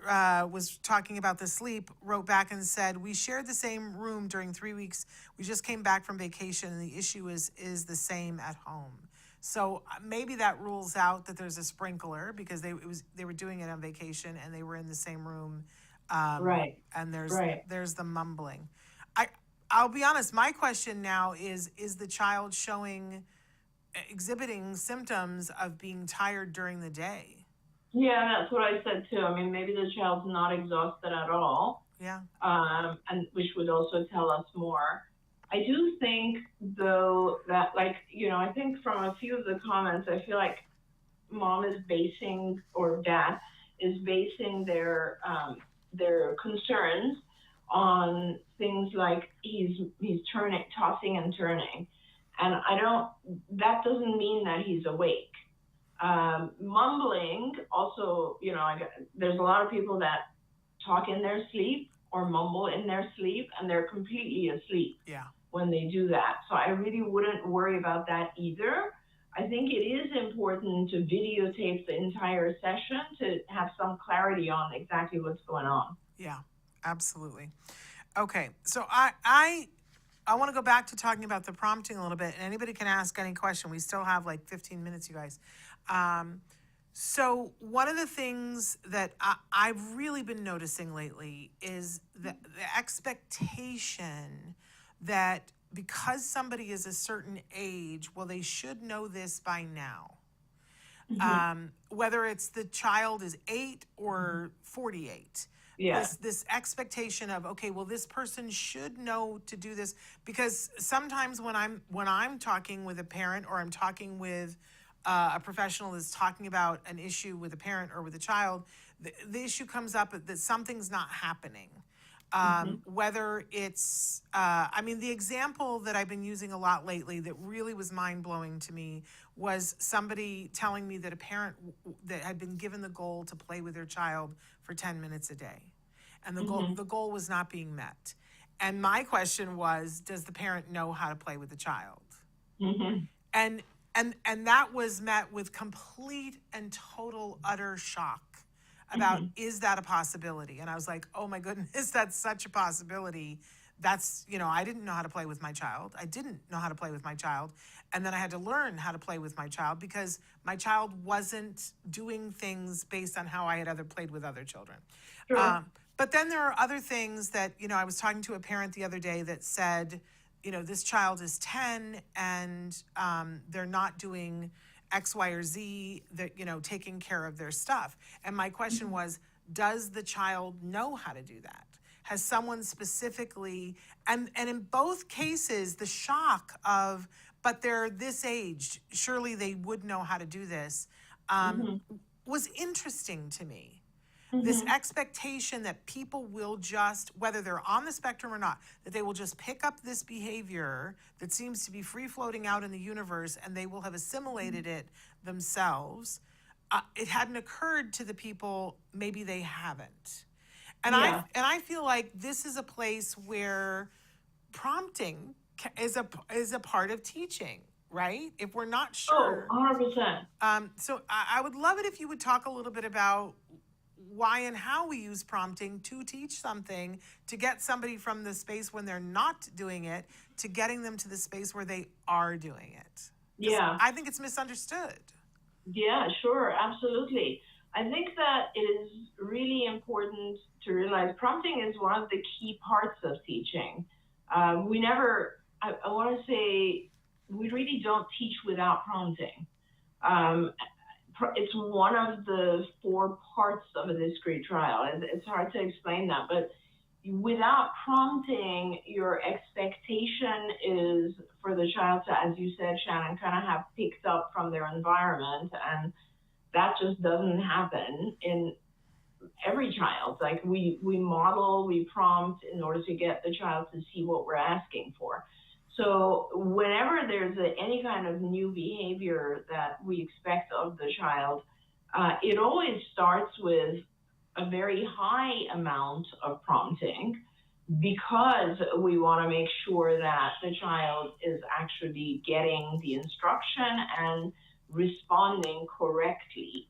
was talking about the sleep wrote back and said, we shared the same room during 3 weeks. We just came back from vacation, and the issue is the same at home. So maybe that rules out that there's a sprinkler because they were doing it on vacation and they were in the same room. Right. And there's the mumbling. I'll be honest, my question now is the child exhibiting symptoms of being tired during the day? Yeah, that's what I said too. I mean, maybe the child's not exhausted at all. Yeah. And which would also tell us more. I do think, though, that, like, you know, I think from a few of the comments, I feel like mom is basing, or dad is basing their concerns on things like he's tossing and turning. And that doesn't mean that he's awake. Mumbling also, you know, there's a lot of people that talk in their sleep or mumble in their sleep, and they're completely asleep when they do that. So I really wouldn't worry about that either. I think it is important to videotape the entire session to have some clarity on exactly what's going on. Yeah, absolutely. Okay, so I I want to go back to talking about the prompting a little bit, and anybody can ask any question. We still have like 15 minutes, you guys. So one of the things that I've really been noticing lately is the expectation that because somebody is a certain age, well, they should know this by now. Whether it's the child is 8 or 48. Yeah. This expectation of, okay, well, this person should know to do this, because sometimes when I'm talking with a parent, or I'm talking with a professional is talking about an issue with a parent or with a child, the issue comes up that something's not happening. Whether it's, the example that I've been using a lot lately that really was mind-blowing to me was somebody telling me that a parent that had been given the goal to play with their child for 10 minutes a day. And the goal was not being met. And my question was, does the parent know how to play with the child? And that was met with complete and total utter shock about, is that a possibility? And I was like, oh my goodness, that's such a possibility. That's, I didn't know how to play with my child. I didn't know how to play with my child. And then I had to learn how to play with my child because my child wasn't doing things based on how I had played with other children. Sure. But then there are other things that, I was talking to a parent the other day that said, this child is 10 and they're not doing X, Y, or Z, that, taking care of their stuff. And my question was, does the child know how to do that? Has someone specifically, and in both cases, the shock of, but they're this age, surely they would know how to do this, was interesting to me. This expectation that people will just, whether they're on the spectrum or not, that they will just pick up this behavior that seems to be free floating out in the universe and they will have assimilated it themselves. It hadn't occurred to the people, maybe they haven't. And I feel like this is a place where prompting is a part of teaching, right? If we're not sure. Oh, 100%. So I would love it if you would talk a little bit about why and how we use prompting to teach something, to get somebody from the space when they're not doing it to getting them to the space where they are doing it. Yeah. I think it's misunderstood. Yeah, sure, absolutely. I think that it is really important to realize prompting is one of the key parts of teaching. I want to say, we really don't teach without prompting. It's one of the 4 parts of a discrete trial. It's hard to explain that, but without prompting, your expectation is for the child to, as you said, Shannon, kind of have picked up from their environment, and that just doesn't happen in every child. Like we model, we prompt in order to get the child to see what we're asking for. So whenever there's any kind of new behavior that we expect of the child, it always starts with a very high amount of prompting, because we want to make sure that the child is actually getting the instruction and responding correctly.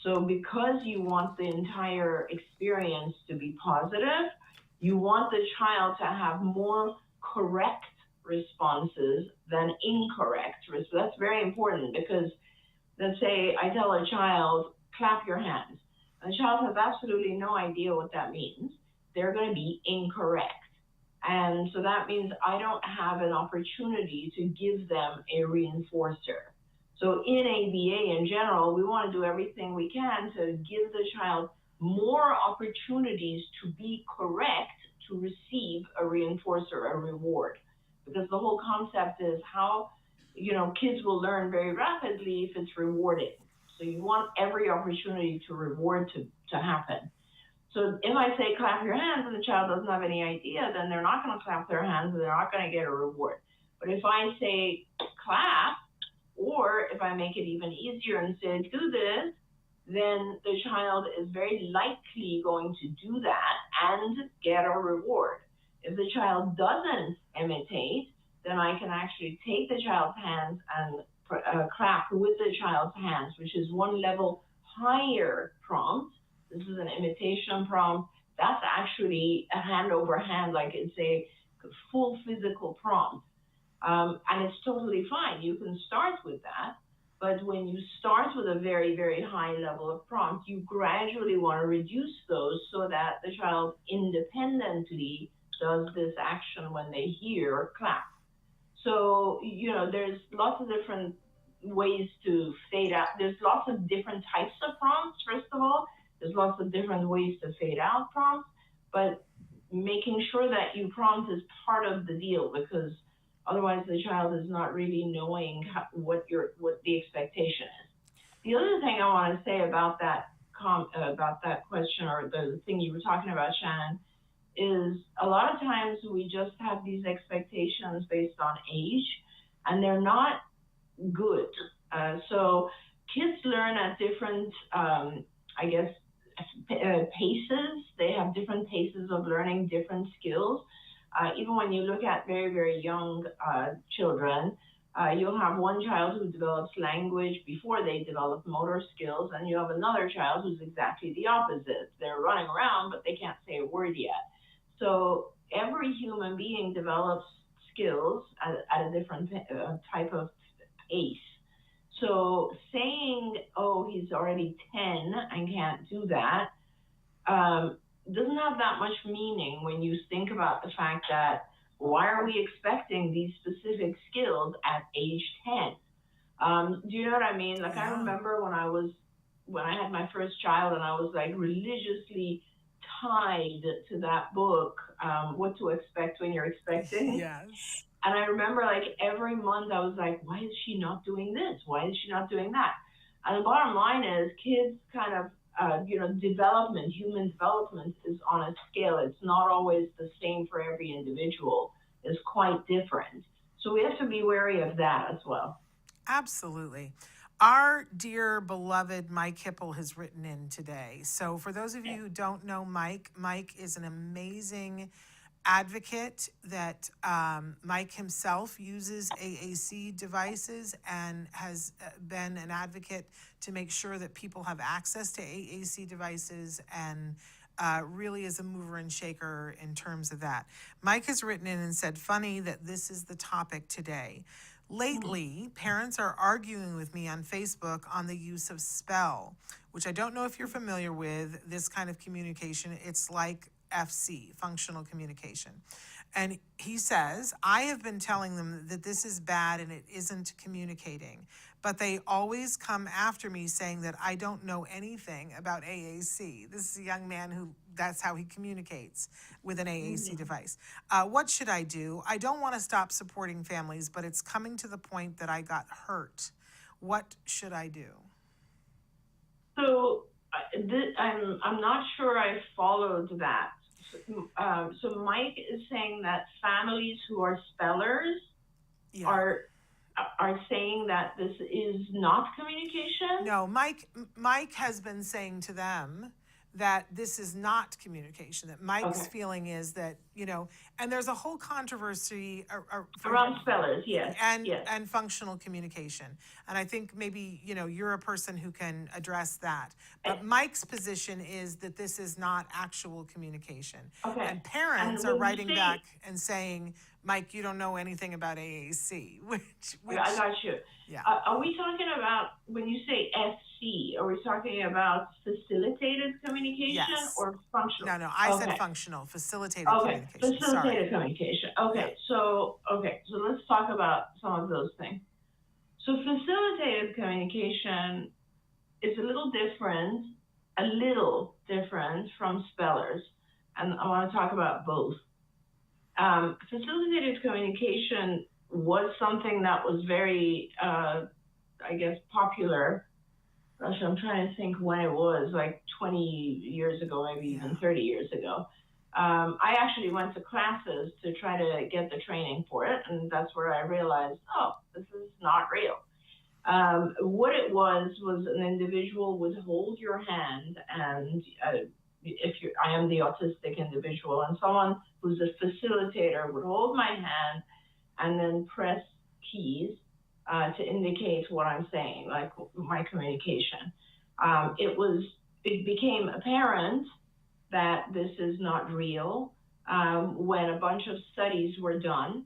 So because you want the entire experience to be positive, you want the child to have more correct responses than incorrect. So that's very important, because let's say I tell a child, clap your hands. And the child has absolutely no idea what that means. They're going to be incorrect. And so that means I don't have an opportunity to give them a reinforcer. So in ABA in general, we want to do everything we can to give the child more opportunities to be correct to receive a reinforcer, a reward. Because the whole concept is how, kids will learn very rapidly if it's rewarding. So you want every opportunity to reward to happen. So if I say clap your hands and the child doesn't have any idea, then they're not going to clap their hands and they're not going to get a reward. But if I say clap, or if I make it even easier and say do this, then the child is very likely going to do that and get a reward. If the child doesn't imitate, then I can actually take the child's hands and clap with the child's hands, which is one level higher prompt. This is an imitation prompt. That's actually a hand over hand, like it's a full physical prompt. And it's totally fine. You can start with that. But when you start with a very, very high level of prompt, you gradually want to reduce those so that the child independently does this action when they hear clap. So, there's lots of different ways to fade out. There's lots of different types of prompts, first of all. There's lots of different ways to fade out prompts, but making sure that you prompt is part of the deal, because otherwise the child is not really knowing what the expectation is. The other thing I want to say about that question, or the thing you were talking about, Shannon, is a lot of times we just have these expectations based on age, and they're not good. So kids learn at different, paces. They have different paces of learning different skills. Even when you look at very, very young children, you'll have one child who develops language before they develop motor skills, and you have another child who's exactly the opposite. They're running around, but they can't say a word yet. So every human being develops skills at a different type of pace. So saying, oh, he's already 10 and can't do that, doesn't have that much meaning when you think about the fact that why are we expecting these specific skills at age 10? Do you know what I mean? Like, I remember when I had my first child, and I was like religiously tied to that book, What to Expect When You're Expecting. Yes. And I remember, like, every month I was like, why is she not doing this? Why is she not doing that? And the bottom line is kids kind of, human development is on a scale. It's not always the same for every individual. It's quite different. So we have to be wary of that as well. Absolutely. Our dear beloved Mike Hipple has written in today. So for those of you who don't know Mike is an amazing advocate that Mike himself uses AAC devices and has been an advocate to make sure that people have access to AAC devices, and really is a mover and shaker in terms of that. Mike has written in and said, funny that this is the topic today. Lately, parents are arguing with me on Facebook on the use of spell, which I don't know if you're familiar with this kind of communication. It's like FC, functional communication. And he says, I have been telling them that this is bad and it isn't communicating, but they always come after me saying that I don't know anything about AAC. This is a young man who that's how he communicates with an AAC device. What should I do? I don't want to stop supporting families, but it's coming to the point that I got hurt. What should I do? So I'm not sure I followed that. So Mike is saying that families who are spellers are saying that this is not communication? No, Mike has been saying to them that this is not communication, that Mike's feeling is that, and there's a whole controversy around spellers, yes. And functional communication. And I think maybe, you're a person who can address that. But Mike's position is that this is not actual communication. Okay. And parents are writing back and saying, Mike, you don't know anything about AAC, which I got you. Yeah. Are we talking about, when you say FC, are we talking about facilitated communication or functional? No, I said functional, facilitated communication. Facilitated communication. Okay, so let's talk about some of those things. So facilitated communication is a little different from spellers, and I want to talk about both. Facilitated communication was something that was very, popular. Gosh, I'm trying to think when it was, like 20 years ago, maybe even 30 years ago. I actually went to classes to try to get the training for it, and that's where I realized, this is not real. What it was an individual would hold your hand, and I am the autistic individual, and someone who's a facilitator would hold my hand and then press keys to indicate what I'm saying, like my communication. It became apparent that this is not real, when a bunch of studies were done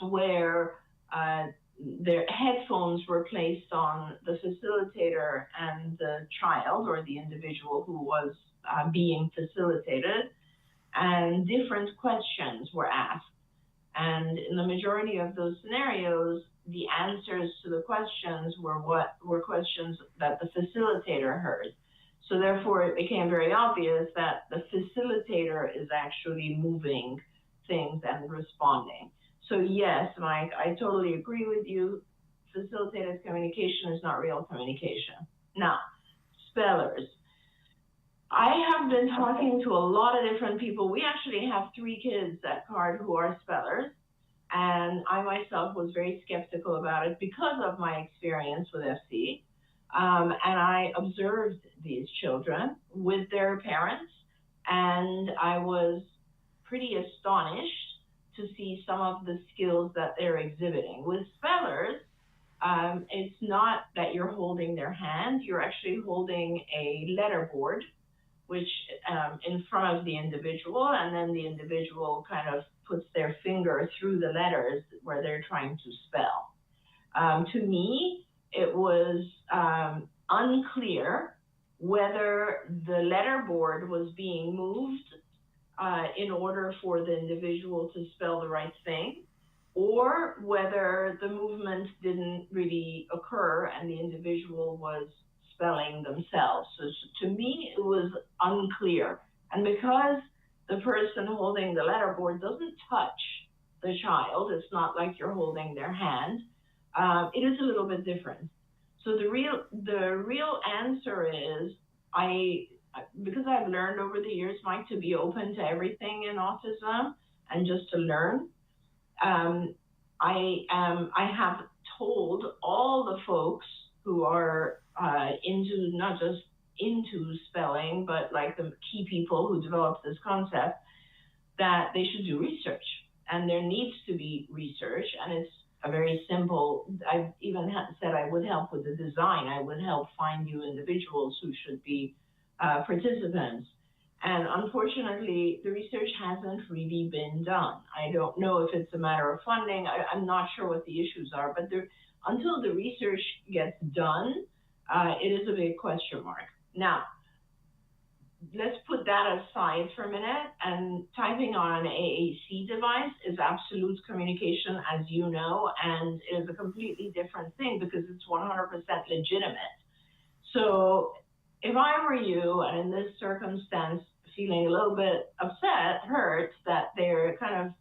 where their headphones were placed on the facilitator and the child or the individual who was being facilitated, and different questions were asked. And in the majority of those scenarios, the answers to the questions were questions that the facilitator heard. So therefore, it became very obvious that the facilitator is actually moving things and responding. So yes, Mike, I totally agree with you. Facilitated communication is not real communication. Now, spellers. I have been talking to a lot of different people. We actually have 3 kids at CARD who are spellers, and I myself was very skeptical about it because of my experience with FC. And I observed these children with their parents, and I was pretty astonished to see some of the skills that they're exhibiting. With spellers, it's not that you're holding their hand, you're actually holding a letterboard, which in front of the individual, and then the individual kind of puts their finger through the letters where they're trying to spell. To me, it was unclear whether the letterboard was being moved in order for the individual to spell the right thing, or whether the movement didn't really occur and the individual was spelling themselves. So to me, it was unclear. And because the person holding the letterboard doesn't touch the child, it's not like you're holding their hand, it is a little bit different. So the real answer is, because I've learned over the years, Mike, to be open to everything in autism and just to learn, I have told all the folks who are into, not just into spelling, but like the key people who developed this concept, that they should do research. And there needs to be research, and it's a very simple, I've even said I would help with the design. I would help find you individuals who should be participants. And unfortunately, the research hasn't really been done. I don't know if it's a matter of funding. I'm not sure what the issues are, but until the research gets done, it is a big question mark. Now, let's put that aside for a minute, and typing on an AAC device is absolute communication, as you know, and it is a completely different thing because it's 100% legitimate. So if I were you, and in this circumstance, feeling a little bit upset, hurt, that they're kind of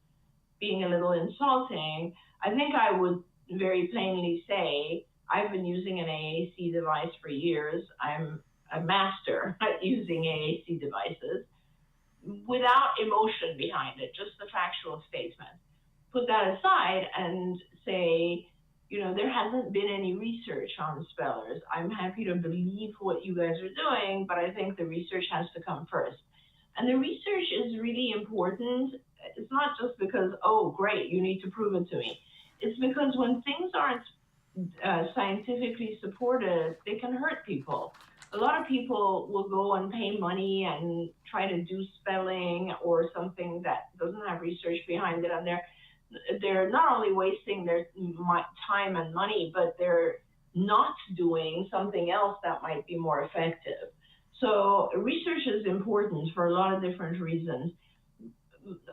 being a little insulting, I think I would very plainly say, I've been using an AAC device for years. I'm a master at using AAC devices without emotion behind it, just the factual statement. Put that aside and say, you know, there hasn't been any research on spellers. I'm happy to believe what you guys are doing, but I think the research has to come first. And the research is really important. It's not just because, oh, great, you need to prove it to me. It's because when things aren't scientifically supported, they can hurt people. A lot of people will go and pay money and try to do spelling or something that doesn't have research behind it, and they're not only wasting their time and money, but they're not doing something else that might be more effective. So research is important for a lot of different reasons.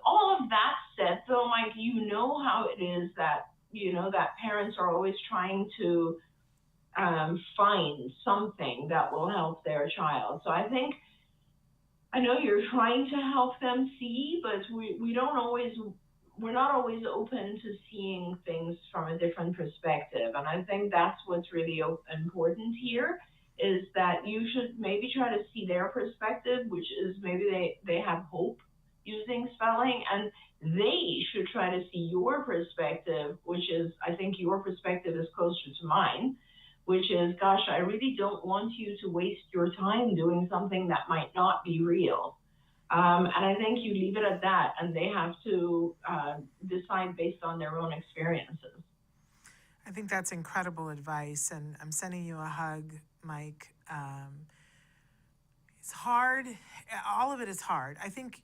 All of that said, though, Mike, you know how it is that, you know, that parents are always trying to find something that will help their child. So I know you're trying to help them see, but we're not always open to seeing things from a different perspective. And I think that's what's really important here, is that you should maybe try to see their perspective, which is maybe they have hope using spelling, and they should try to see your perspective, which is, I think your perspective is closer to mine, which is, gosh, I really don't want you to waste your time doing something that might not be real. And I think you leave it at that, and they have to decide based on their own experiences. I think that's incredible advice, and I'm sending you a hug, Mike. It's hard. All of it is hard. I think,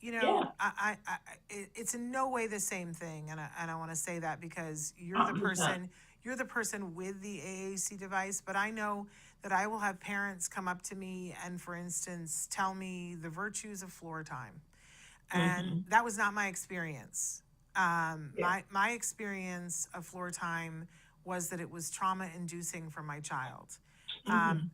it's in no way the same thing. And I want to say that because you're the 100%. person with the AAC device, but I know that I will have parents come up to me and, for instance, tell me the virtues of floor time. And that was not my experience. My experience of floor time was that it was trauma inducing for my child.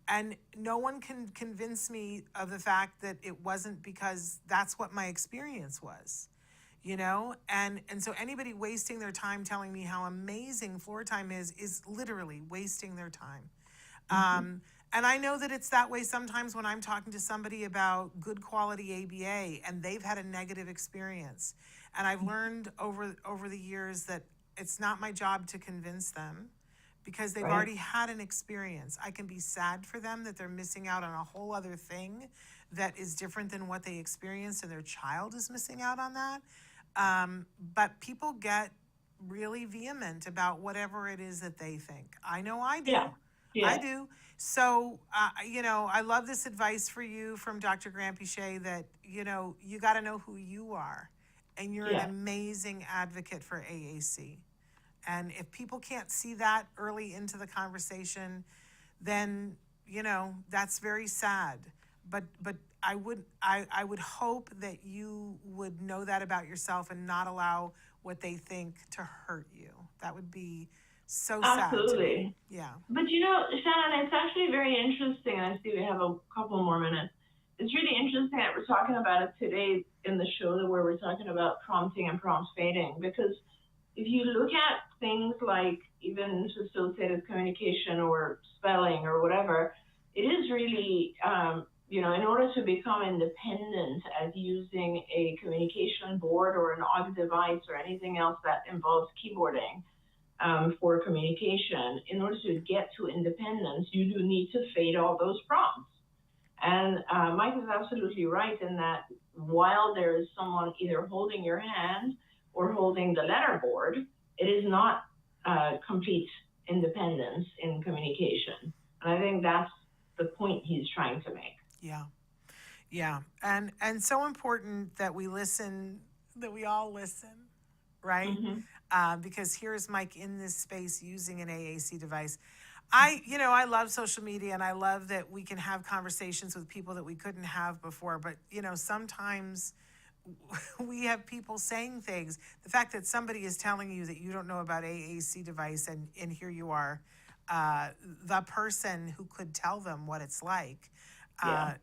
And no one can convince me of the fact that it wasn't, because that's what my experience was, and so anybody wasting their time telling me how amazing floor time is literally wasting their time. And I know that it's that way sometimes when I'm talking to somebody about good quality ABA and they've had a negative experience. And I've learned over the years that it's not my job to convince them, because they've already had an experience. I can be sad for them that they're missing out on a whole other thing that is different than what they experienced, and their child is missing out on that. But people get really vehement about whatever it is that they think. I know I do. Yeah. I do. So, I love this advice for you from Dr. Grant Pichet that, you got to know who you are. And you're an amazing advocate for AAC. And if people can't see that early into the conversation, then, that's very sad. But I would hope that you would know that about yourself and not allow what they think to hurt you. That would be so sad. Absolutely. Yeah. But Shannon, it's actually very interesting, and I see we have a couple more minutes. It's really interesting that we're talking about it today in the show, where we're talking about prompting and prompt fading, because if you look at things like even facilitated communication or spelling or whatever, it is really, in order to become independent at using a communication board or an audio device or anything else that involves keyboarding for communication, in order to get to independence, you do need to fade all those prompts. And Mike is absolutely right in that while there is someone either holding your hand or holding the letterboard, it is not complete independence in communication. And I think that's the point he's trying to make. Yeah. And so important that we listen, that we all listen, right? Because here's Mike in this space using an AAC device. I love social media, and I love that we can have conversations with people that we couldn't have before. But, sometimes we have people saying things. The fact that somebody is telling you that you don't know about AAC device, and here you are, the person who could tell them what it's like,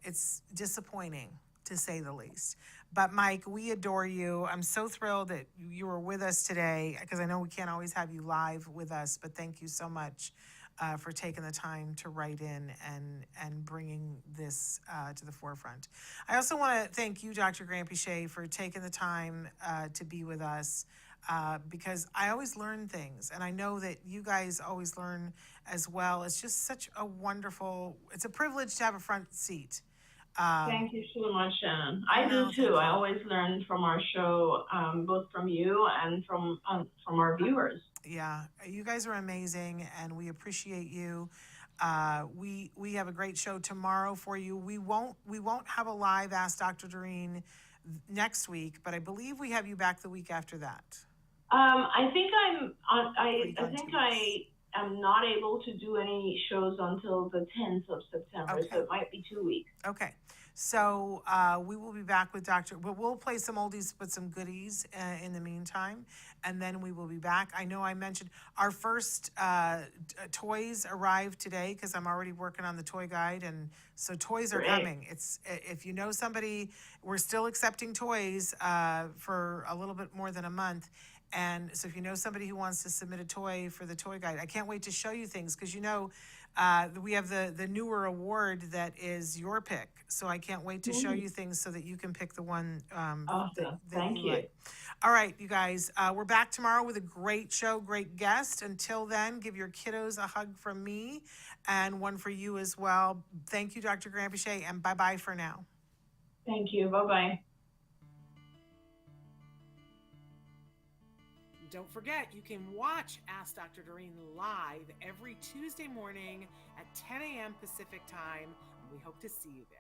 it's disappointing, to say the least. But Mike, we adore you. I'm so thrilled that you were with us today, because I know we can't always have you live with us, but thank you so much for taking the time to write in and bringing this to the forefront. I also want to thank you, Dr. Grant Pichet, for taking the time to be with us, because I always learn things, and I know that you guys always learn as well. It's just such a wonderful, it's a privilege to have a front seat. Thank you so much, Shannon. I do too. I always learn from our show, both from you and from our viewers. Yeah, you guys are amazing, and we appreciate you. We have a great show tomorrow for you. We won't have a live Ask Dr. Doreen next week, but I believe we have you back the week after that. I think I am not able to do any shows until the 10th of September, so it might be 2 weeks. Okay. So we will be back with but we'll play some oldies but some goodies in the meantime, and then we will be back. I know I mentioned our first toys arrived today, because I'm already working on the toy guide, and so toys are coming. It's, if you know somebody, we're still accepting toys for a little bit more than a month. And so if you know somebody who wants to submit a toy for the toy guide, I can't wait to show you things, because we have the newer award that is your pick. So I can't wait to show you things so that you can pick the one that Thank you you. like. All right, you guys, we're back tomorrow with a great show, great guest. Until then, give your kiddos a hug from me, and one for you as well. Thank you, Dr. Grant Pichet, and bye-bye for now. Thank you. Bye-bye. Don't forget, you can watch Ask Dr. Doreen live every Tuesday morning at 10 a.m. Pacific time. We hope to see you there.